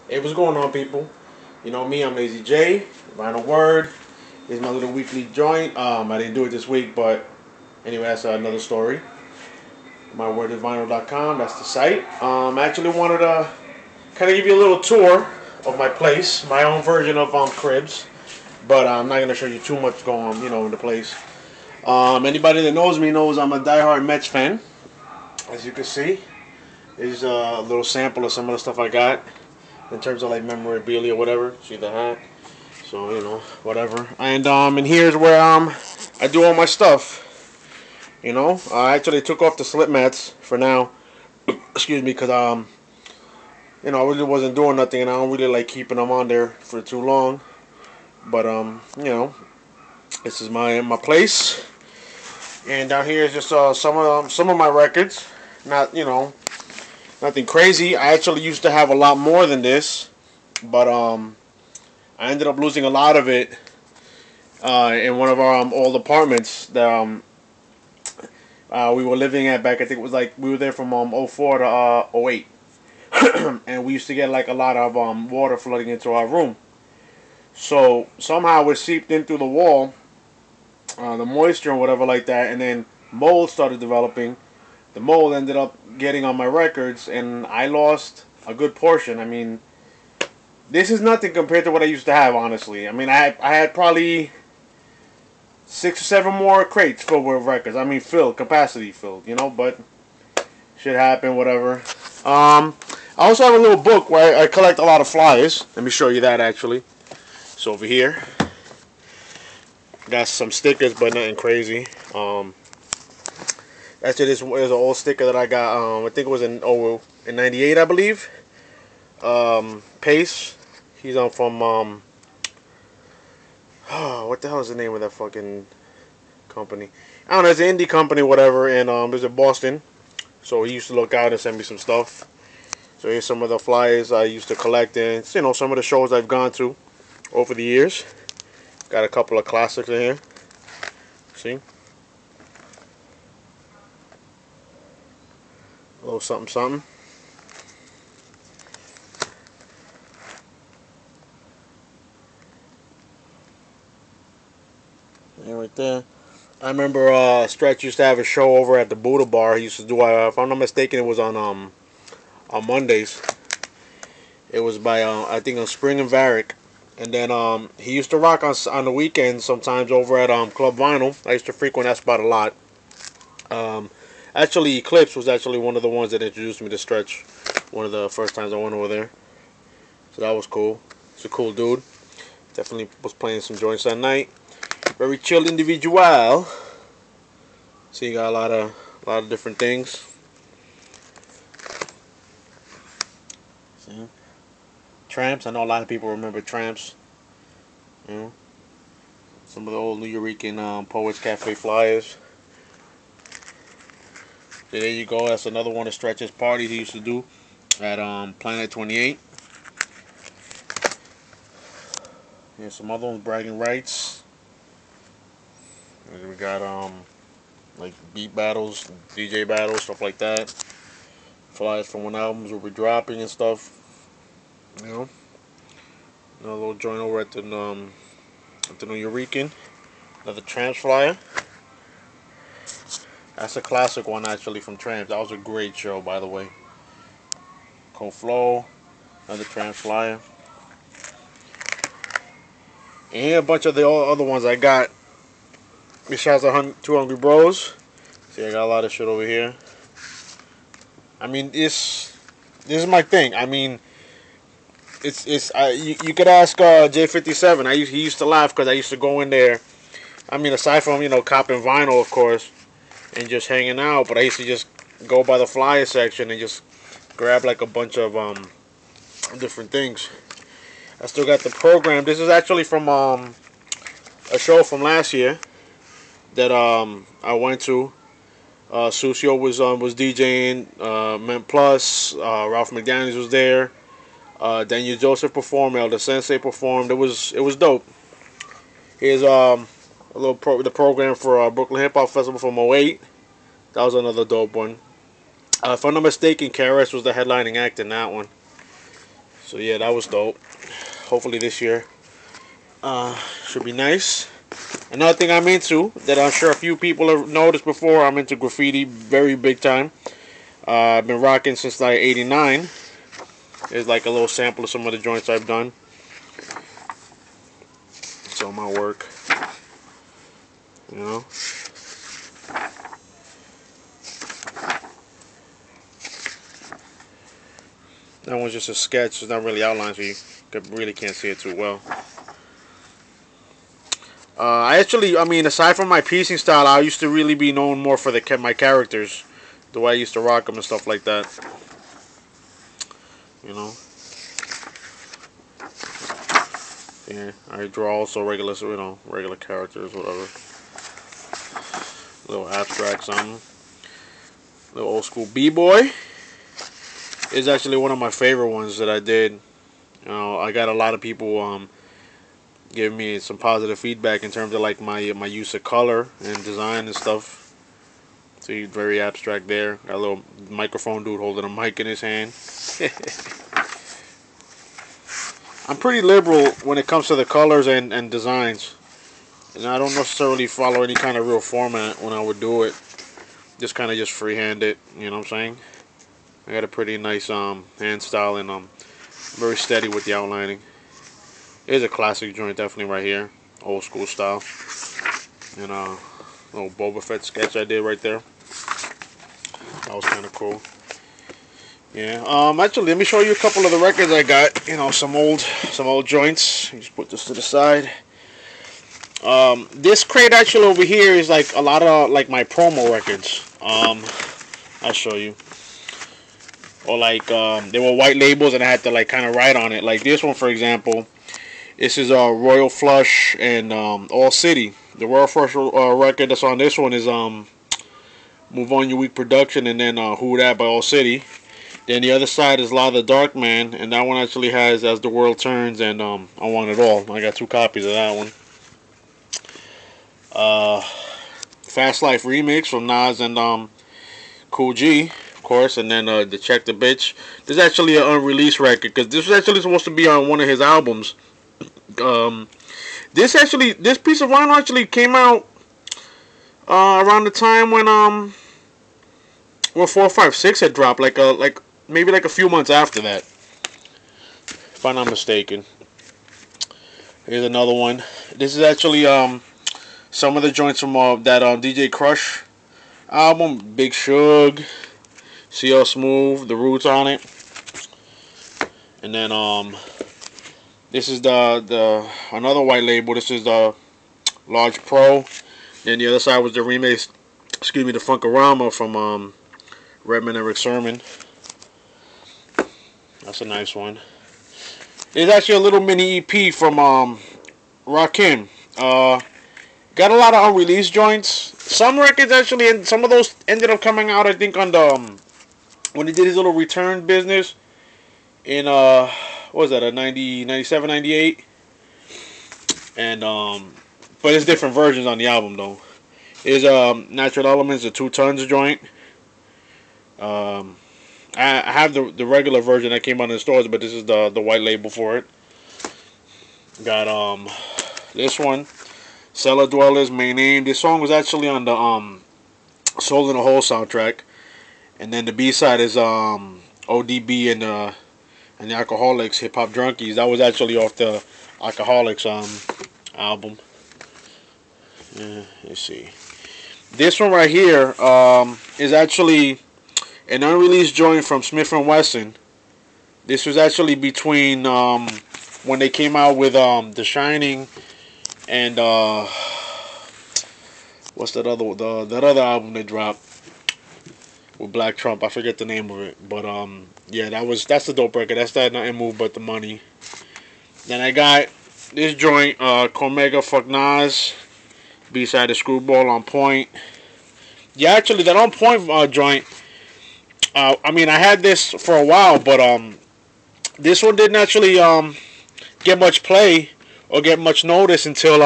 Hey, what's going on, people? You know me, I'm Lazy J. Vinyl Word is my little weekly joint. I didn't do it this week, but anyway, that's another story. MyWordIsVinyl.com, that's the site. I actually wanted to kind of give you a little tour of my place, my own version of Cribs, but I'm not gonna show you too much going on, in the place. Anybody that knows me knows I'm a diehard Mets fan. As you can see, is a little sample of some of the stuff I got in terms of like memorabilia, or whatever. See the hat. So whatever. And here's where I do all my stuff. I actually took off the slip mats for now. Excuse me, because I really wasn't doing nothing, and I don't really like keeping them on there for too long. But this is my place, and down here is just some of my records. Not nothing crazy. I actually used to have a lot more than this, but I ended up losing a lot of it in one of our old apartments that we were living at back. I think it was like we were there from '04 to '08, and we used to get like a lot of water flooding into our room. So somehow it seeped in through the wall, the moisture and whatever like that, and then mold started developing. The mold ended up getting on my records, and I lost a good portion. I mean, this is nothing compared to what I used to have, honestly. I mean, I had probably 6 or 7 more crates filled with records. I mean, capacity filled, but shit happened, whatever. I also have a little book where I collect a lot of flyers. Let me show you that, actually. So over here, got some stickers, but nothing crazy. Actually, this is an old sticker that I got. I think it was in '98, I believe. Pace. He's on from what the hell is the name of that fucking company? I don't know. It's an indie company, whatever, and it was in Boston. So he used to look out and send me some stuff. So here's some of the flyers I used to collect, and some of the shows I've gone to over the years. Got a couple of classics in here. See, a little something, something. And right there. I remember Stretch used to have a show over at the Buddha Bar. He used to do, if I'm not mistaken, it was on Mondays. It was by I think on Spring and Varick, and then he used to rock on the weekends sometimes over at Club Vinyl. I used to frequent that spot a lot. Um, Actually, Eclipse was actually one of the ones that introduced me to Stretch. One of the first times I went over there, so that was cool. He's a cool dude. Definitely was playing some joints that night. Very chill individual. So you got a lot of different things. See? Tramps. I know a lot of people remember Tramps. You know, some of the old New Eurekan Poets Cafe flyers. So there you go. That's another one of Stretch's parties he used to do at Planet 28. Here's some other ones, bragging rights. And we got like beat battles, DJ battles, stuff like that. Flyers from when albums will be dropping and stuff. You know, another little joint over at the New Eurekan. Another Tramps flyer. That's a classic one actually from Tramps. That was a great show, by the way. Cold Flow, another Tramps flyer, and a bunch of the other ones I got. Besides the Two Hungry Bros. See, I got a lot of shit over here. I mean, this is my thing. I mean, you could ask J57. He used to laugh because I used to go in there. I mean, aside from copping vinyl, of course, and just hanging out, but I used to just go by the flyer section and just grab like a bunch of different things. I still got the program. This is actually from a show from last year that I went to. Susio was DJing. Ment Plus. Ralph McDaniels was there. Daniel Joseph performed. Elder Sensei performed. It was dope. Here's the program for Brooklyn Hip Hop Festival from '08. That was another dope one. If I'm not mistaken, KRS was the headlining act in that one. So yeah, that was dope. Hopefully this year should be nice. Another thing I'm into that I'm sure a few people have noticed before, I'm into graffiti very big time. I've been rocking since like '89. It's like a little sample of some of the joints I've done. It's all my work, you know. That one's just a sketch. It's not really outlined, so you really can't see it too well. I mean, aside from my piecing style, I used to really be known more for my characters, the way I used to rock them and stuff like that. You know. Yeah, I draw also regular, regular characters, whatever. Little abstract something. Little old school B-boy is actually one of my favorite ones that I did. You know, I got a lot of people giving me some positive feedback in terms of like my use of color and design and stuff. See, very abstract there. Got a little microphone dude holding a mic in his hand. I'm pretty liberal when it comes to the colors and designs. And I don't necessarily follow any kind of real format when I would do it. Just kind of just freehand it, you know what I'm saying? I got a pretty nice hand style and very steady with the outlining. It's a classic joint, definitely right here. Old school style. And little Boba Fett sketch I did right there. That was kind of cool. Yeah. Actually, let me show you a couple of the records I got. You know, some old joints. Just put this to the side. This crate actually over here is like a lot of like my promo records. I'll show you. Or like they were white labels and I had to like kind of write on it. Like this one, for example. This is Royal Flush and All City. The Royal Flush record that's on this one is Move On Your Weak Production, and then Who Dat by All City. Then the other side is La the Dark Man, and that one actually has As the World Turns and I Want It All. I got 2 copies of that one. Fast Life Remix from Nas and Cool G, of course, and then the Check the Bitch. This is actually an unreleased record because this was actually supposed to be on one of his albums. This piece of vinyl actually came out around the time when 456 had dropped, like maybe like a few months after that, if I'm not mistaken. Here's another one. This is actually some of the joints from that DJ Crush album, Big Shug, CL Smooth, The Roots on it, and then this is the another white label. This is the Large Pro. Then the other side was the remix, the Funkorama from Redman and Rick Sermon. That's a nice one. There's actually a little mini EP from Rakim. Got a lot of unreleased joints. Some records actually, and some of those ended up coming out, I think, on the when he did his little return business in what was that, a 97, 98? And but it's different versions on the album though. Is Natural Elements, a 2 Tons joint. I have the regular version that came out in the stores, but this is the white label for it. Got this one, Cellar Dwellers, Main Aim. This song was actually on the Soul in the Hole soundtrack, and then the B side is ODB and the Alcoholics, Hip Hop Drunkies. That was actually off the Alcoholics album. Let's see. This one right here is actually an unreleased joint from Smith & Wesson. This was actually between when they came out with The Shining and what's that other album they dropped with Black Trump. I forget the name of it, but yeah, that's the dope record. That's that Nothing Move But the Money. Then I got this joint, Cormega Fuck Nas, B-side of Screwball, On Point. Yeah, actually, that On Point joint, I mean, I had this for a while, but this one didn't actually get much play or get much notice until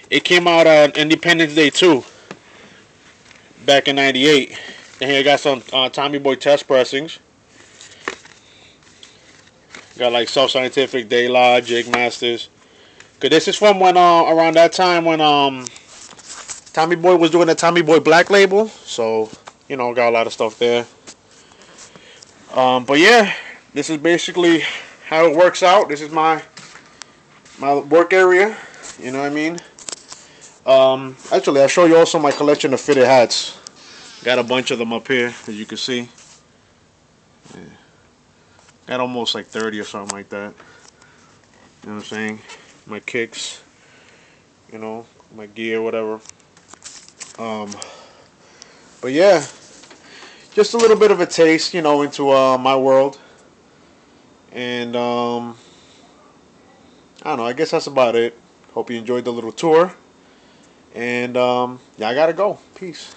it came out on Independence Day 2 back in '98. And here I got some Tommy Boy test pressings. Got like Self Scientific, Day Logic, Masters. Cause this is from when around that time when Tommy Boy was doing the Tommy Boy Black label. So you know, got a lot of stuff there. But yeah, this is basically how it works out. This is my work area. You know what I mean? Actually, I'll show you also my collection of fitted hats. Got a bunch of them up here, as you can see. Yeah. Got almost like 30 or something like that. You know what I'm saying? My kicks, you know, my gear, whatever. Um, but yeah, just a little bit of a taste, you know, into my world. And I don't know. I guess that's about it. Hope you enjoyed the little tour. And yeah, I gotta go. Peace.